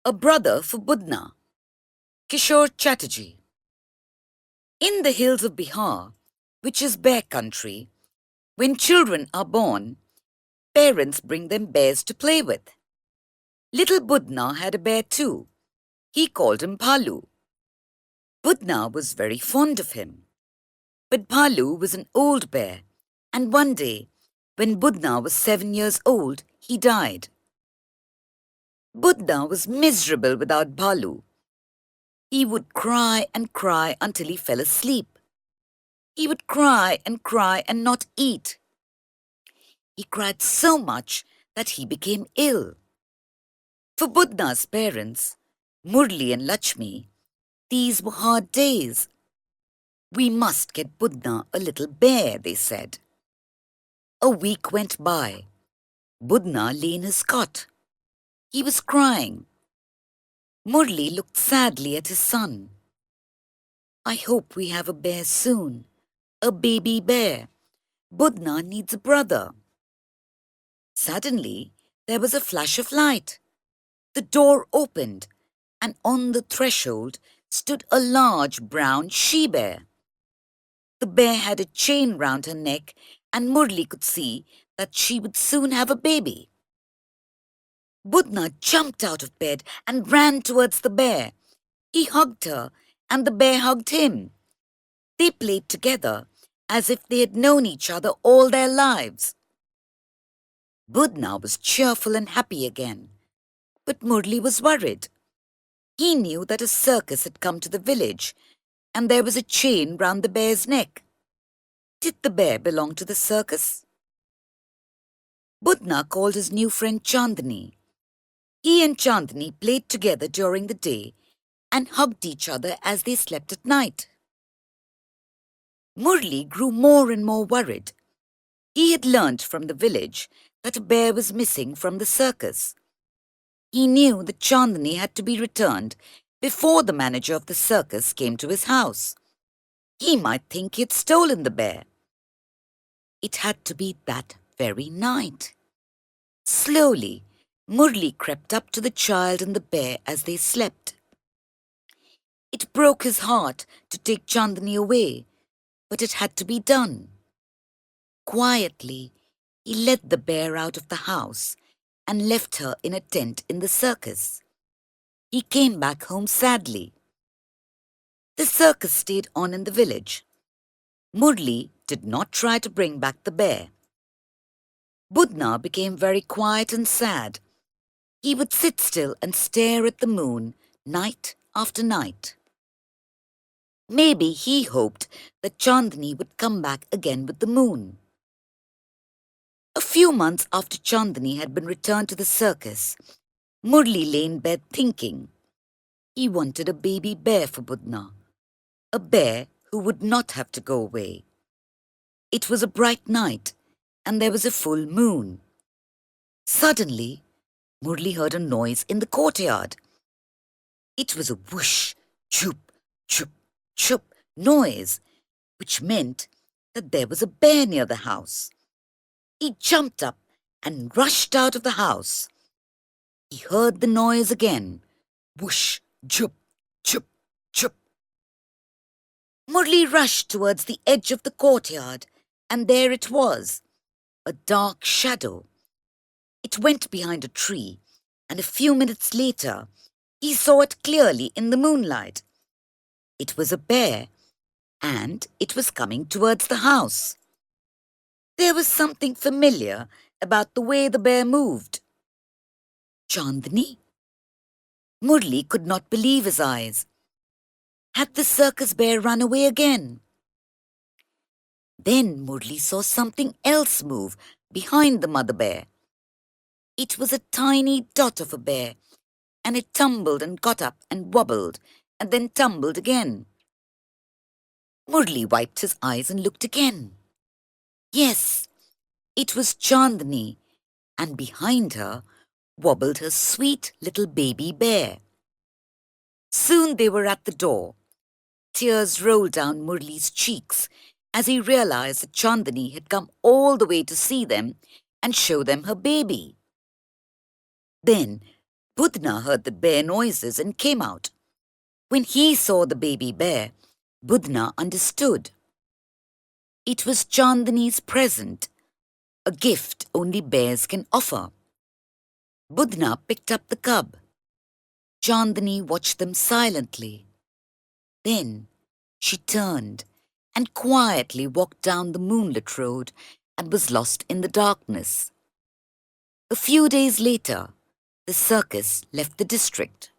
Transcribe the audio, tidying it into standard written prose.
A brother for Budhna, Kishore Chatterji. In the hills of Bihar, which is bear country, when children are born, parents bring them bears to play with. Little Budhna had a bear too. He called him Bhalu. Budhna was very fond of him. But Bhalu was an old bear, and one day, when Budhna was 7 years old, he died. Budhna was miserable without Bhalu. He would cry and cry until he fell asleep. He would cry and not eat. He cried so much that he became ill. For Budhna's parents, Murli and Lakshmi, these were hard days. We must get Budhna a little bear, they said. A week went by. Budhna lay in his cot. He was crying. Murli looked sadly at his son. I hope we have a bear soon, a baby bear. Budhna needs a brother. Suddenly, there was a flash of light. The door opened, and on the threshold stood a large brown she-bear. The bear had a chain round her neck, and Murli could see that she would soon have a baby. Budhna jumped out of bed and ran towards the bear. He hugged her, and the bear hugged him. They played together as if they had known each other all their lives. Budhna was cheerful and happy again, but Murli was worried. He knew that a circus had come to the village, and there was a chain round the bear's neck. Did the bear belong to the circus? Budhna called his new friend Chandni. He and Chandni played together during the day and hugged each other as they slept at night. Murli grew more and more worried. He had learnt from the village that a bear was missing from the circus. He knew that Chandni had to be returned before the manager of the circus came to his house. He might think he had stolen the bear. It had to be that very night. Slowly, Murli crept up to the child and the bear as they slept. It broke his heart to take Chandni away, but it had to be done. Quietly, he led the bear out of the house and left her in a tent in the circus. He came back home sadly. The circus stayed on in the village. Murli did not try to bring back the bear. Budhna became very quiet and sad. He would sit still and stare at the moon night after night. Maybe he hoped that Chandni would come back again with the moon. A few months after Chandni had been returned to the circus, Murli lay in bed thinking. He wanted a baby bear for Budhna, a bear who would not have to go away. It was a bright night, and there was a full moon. Suddenly, Murli heard a noise in the courtyard. It was a whoosh, choop, choop, choop noise, which meant that there was a bear near the house. He jumped up and rushed out of the house. He heard the noise again, whoosh, choop, choop, choop. Murli rushed towards the edge of the courtyard, and there it was, a dark shadow. It went behind a tree, and a few minutes later, he saw it clearly in the moonlight. It was a bear, and it was coming towards the house. There was something familiar about the way the bear moved. Chandni? Murli could not believe his eyes. Had the circus bear run away again? Then Murli saw something else move behind the mother bear. It was a tiny dot of a bear, and it tumbled and got up and wobbled, and then tumbled again. Murli wiped his eyes and looked again. Yes, it was Chandni, and behind her wobbled her sweet little baby bear. Soon they were at the door. Tears rolled down Murli's cheeks as he realized that Chandni had come all the way to see them and show them her baby. Then Budhna heard the bear noises and came out. When he saw the baby bear, Budhna understood. It was Chandani's present, a gift only bears can offer. Budhna picked up the cub. Chandani watched them silently. Then she turned and quietly walked down the moonlit road and was lost in the darkness. A few days later, the circus left the district.